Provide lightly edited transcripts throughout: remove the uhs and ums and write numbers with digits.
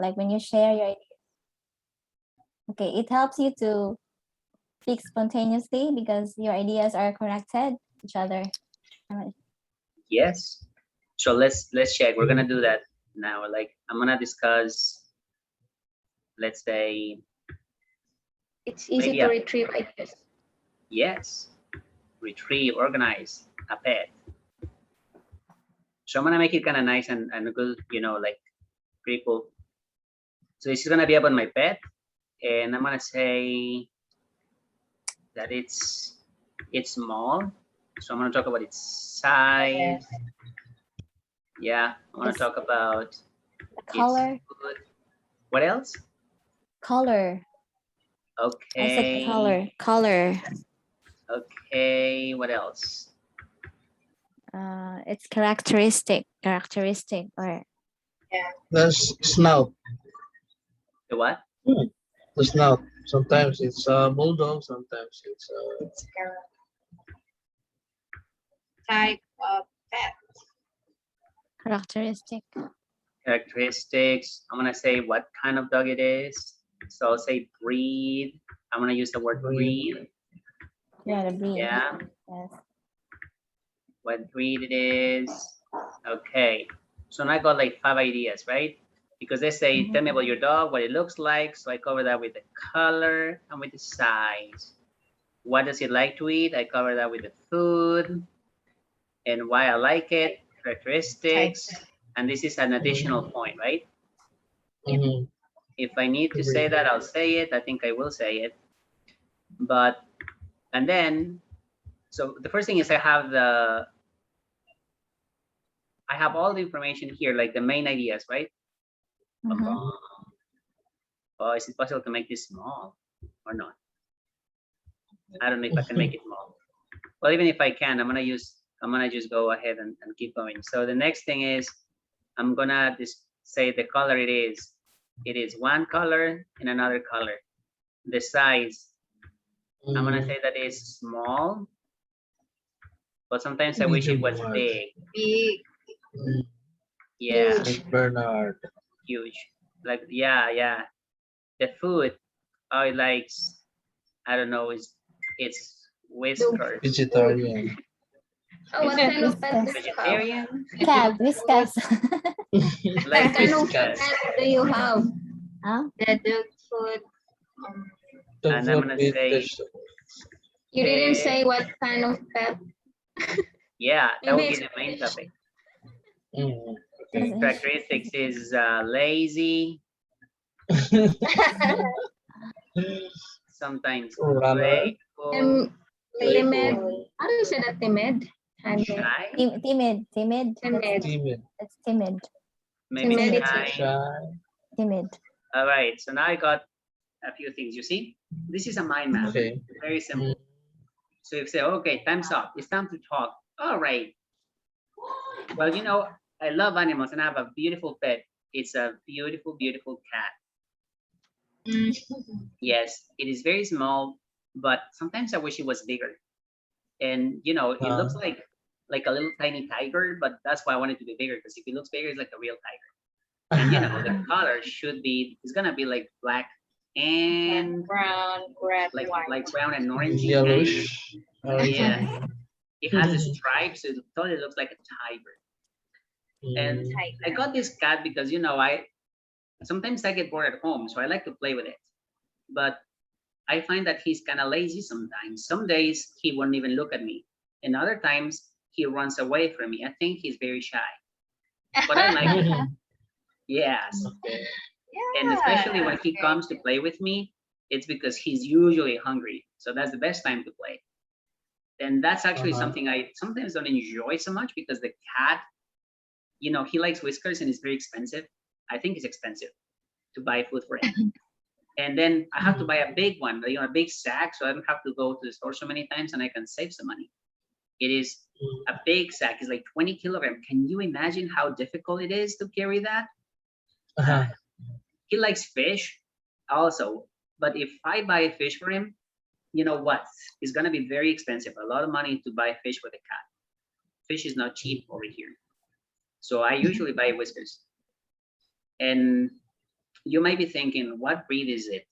like when you share your ideas. Okay, it helps you to speak spontaneously because your ideas are connected to each other. Yes. So let's check. We're gonna do that now. Like I'm gonna discuss, let's say, it's easy to retrieve ideas. Yes, retrieve, organize a pet. So I'm gonna make it kind of nice and good, you know, like pretty cool. So this is gonna be about my pet, and I'm gonna say that it's small. So I'm gonna talk about its size. Yeah, I want to talk about color. What else? Color. Okay. I said color. Okay, what else? It's characteristic, or The snout. The what? The snout. Sometimes it's a bulldog, sometimes it's Type of pet. characteristic. Characteristics. I'm gonna say what kind of dog it is. So I'll say breed. I'm gonna use the word breed. Yeah, the breed. Yeah. Yes. What breed it is. Okay. So now I got like 5 ideas, right? Because they say, tell me about your dog, what it looks like. So I cover that with the color and with the size. What does it like to eat? I cover that with the food and why I like it, characteristics. And this is an additional point, right? If I need to say that, I'll say it. I think I will say it. But, and then, so the first thing is I have all the information here, like the main ideas, right? Oh, is it possible to make this small or not? I don't know if I can make it small. Well, even if I can, I'm gonna just go ahead and keep going. So the next thing is, I'm gonna just say the color it is. It is one color and another color. The size, I'm gonna say that is small, but sometimes I wish it was big. Big. Yeah. like Bernard. Huge. Like, yeah. The food, oh, it likes, I don't know, it's whiskers. Vegetarian. Oh, what kind of pet do you have? Vegetarian? Cat, whiskas. Like What kind of whiskas. pet do you have? Huh? The dog food. And I'm gonna say, You didn't say what kind of pet. yeah, that would be Maybe the main topic. Okay. Characteristics is lazy, sometimes playful, timid. How do you say that? Timid. shy, Timid. Timid. It's timid. maybe Timidity. shy. Timid. All right, so now I got a few things. You see, this is a mind map. Okay. Very simple. So if you say, okay, time's up. It's time to talk. All right. Well, you know, I love animals and I have a beautiful pet. It's a beautiful, beautiful cat. Yes, it is very small, but sometimes I wish it was bigger. And you know, it looks like a little tiny tiger, but that's why I want it to be bigger, because if it looks bigger, it's like a real tiger. And you know, the color it's gonna be like black and brown, red, like white. like brown and orange. Yellowish. Yeah. It has a stripe, so it totally looks like a tiger. And I got this cat because, you know, sometimes I get bored at home, so I like to play with it. But I find that he's kind of lazy sometimes. Some days he won't even look at me, and other times he runs away from me. I think he's very shy, but I like it. Yes. Okay. And especially when he comes to play with me, it's because he's usually hungry. So that's the best time to play. And that's actually something I sometimes don't enjoy so much, because the cat, you know, he likes whiskers and it's very expensive. I think it's expensive to buy food for him. And then I have to buy a big one, you know, a big sack, so I don't have to go to the store so many times and I can save some money. It is a big sack. It's like 20 kilograms. Can you imagine how difficult it is to carry that? He likes fish also, but if I buy a fish for him, you know what? It's gonna be very expensive. A lot of money to buy fish for the cat. Fish is not cheap over here. So I usually buy whiskers. And You might be thinking, what breed is it?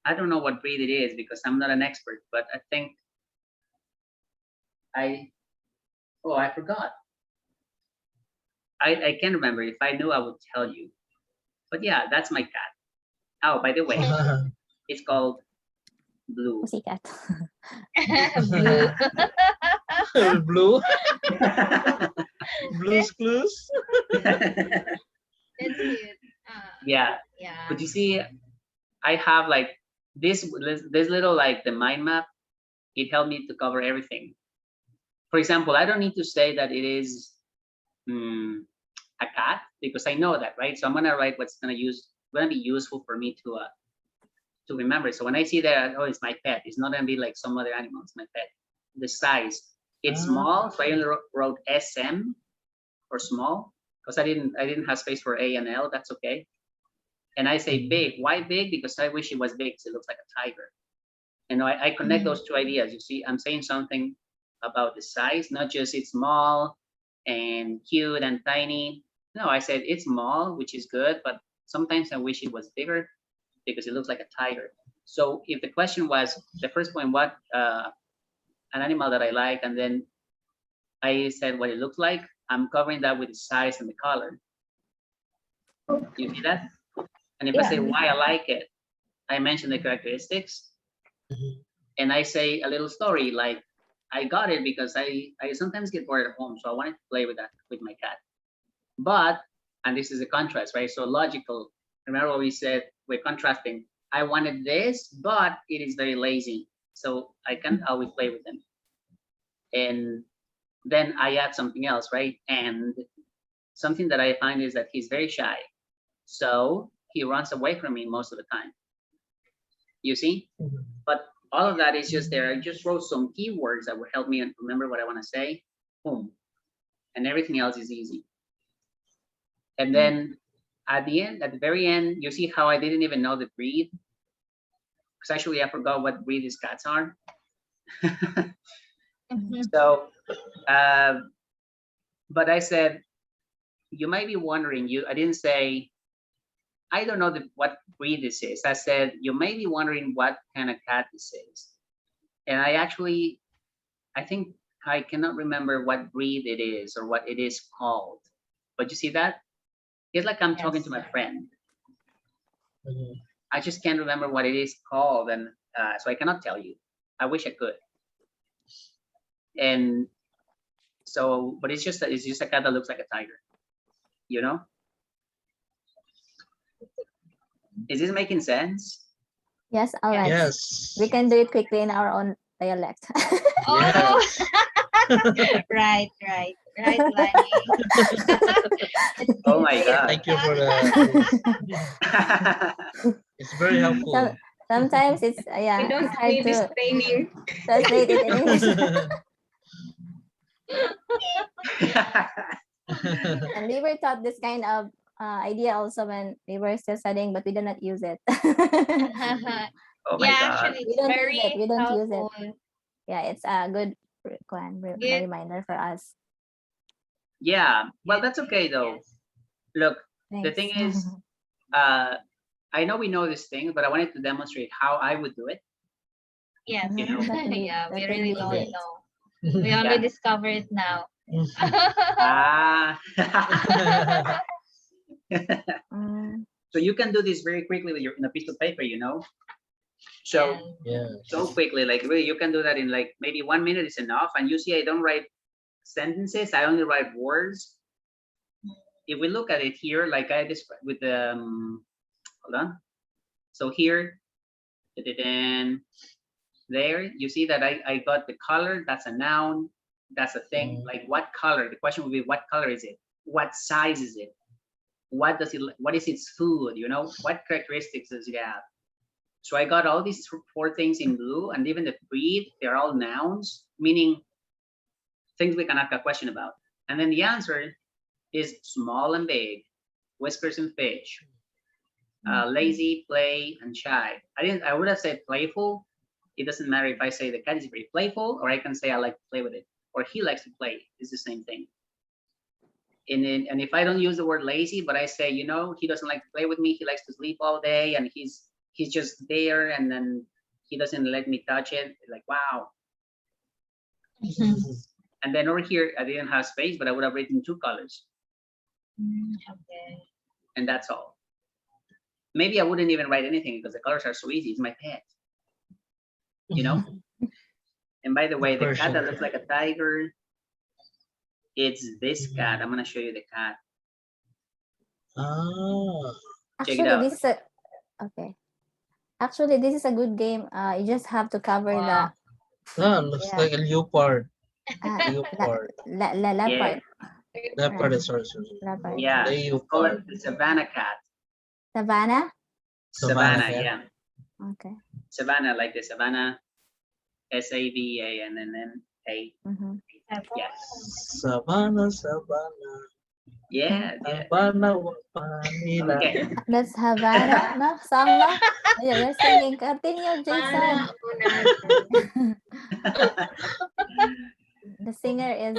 I don't know what breed it is because I'm not an expert, but I think I forgot. I can't remember. If I knew, I would tell you. But yeah, that's my cat. Oh, by the way, it's called Blue. Pussycat. Blue. Blue. Blue's Clues. That's cute. Yeah, Yeah. but you see, I have like this little like the mind map. It helped me to cover everything. For example, I don't need to say that it is a cat because I know that, right? So I'm gonna write what's gonna be useful for me to remember. So when I see that, oh, it's my pet. It's not gonna be like some other animal. It's my pet. The size, it's small, so I only wrote SM or small because I didn't have space for A and L. That's okay. And I say big. Why big? Because I wish it was big. So it looks like a tiger. And I connect those two ideas. You see, I'm saying something about the size, not just it's small and cute and tiny. No, I said it's small, which is good, but sometimes I wish it was bigger because it looks like a tiger. So if the question was the first point, what an animal that I like, and then I said what it looks like, I'm covering that with the size and the color. You see that? And if I say why I like it, I mention the characteristics, and I say a little story like I got it because I sometimes get bored at home, so I wanted to play with that with my cat. But, and this is a contrast, right? So logical. Remember what we said, we're contrasting. I wanted this, but it is very lazy, so I can't always play with them. And then I add something else, right? And something that I find is that he's very shy, so he runs away from me most of the time. You see? But all of that is just there. I just wrote some keywords that would help me remember what I want to say. Boom. And everything else is easy. And then at the very end, you see how I didn't even know the breed? Because actually I forgot what breed these cats are. So, but I said, you might be wondering, I didn't say, I don't know what breed this is. I said, you may be wondering what kind of cat this is. And I think I cannot remember what breed it is or what it is called. But you see that? It's like I'm talking to my friend. I just can't remember what it is called, and so I cannot tell you. I wish I could. And so, but it's just a cat that looks like a tiger, you know? Is this making sense? Yes, Alex. Yes. We can do it quickly in our own dialect. Oh, Yes. right, Lani. Oh my God. Thank you for that. It's very helpful. Sometimes it's We don't it's hard need this to training. translate it in English. And we were taught this kind of idea also when we were still studying, but we did not use it. Oh my Yeah, God. actually, We it's don't use very it. We don't use it. helpful. Yeah, it's a good Good. reminder for us. Yeah, well, that's okay though. Yes. Look, Thanks. the thing is, I know we know this thing, but I wanted to demonstrate how I would do it. Yes. You know? Yeah, we That would really be don't great. know. We only Yeah. discover it now. Ah. Mm, So you can do this very quickly with in a piece of paper, you know? So Yeah. Yeah. so quickly, like really, you can do that in like maybe 1 minute is enough. And you see, I don't write sentences, I only write words. If we look at it here, like I described with the, hold on. So here, there, you see that I got the color, that's a noun, that's a thing. Like what color? The question would be, what color is it? What size is it? What is its food? You know, what characteristics does it have? So I got all these 4 things in blue, and even the breed, they're all nouns, meaning things we can ask a question about. And then the answer is small and big, whiskers and fish, lazy, play, and shy. I would have said playful. It doesn't matter if I say the cat is very playful, or I can say I like to play with it, or he likes to play. It's the same thing. And if I don't use the word lazy, but I say, you know, he doesn't like to play with me. He likes to sleep all day, and he's just there, and then he doesn't let me touch it. Like, wow. And then over here, I didn't have space, but I would have written 2 colors, Okay. and that's all. Maybe I wouldn't even write anything because the colors are so easy. It's my pet, you know. And by the way, the cat that looks like a tiger, it's this cat. I'm gonna show you the cat. Ah, Check it Actually, out. this is a okay. Actually, this is a good game. You just have to cover the looks Yeah. like a leopard. la, Leopard. leopard. Leopard, sorry. Leopard. Yeah, it's called Leopard. the Savannah cat. Savannah. Savannah, cat. yeah. Okay. Savannah, like the Savannah, SAVANNA. Mm-hmm. Yes. Savannah. Yeah, yeah. Savannah, Manila. Okay. That's Havana, no? Song, no? Yeah, you're singing. Continue, Jason. Paano po natin? The singer is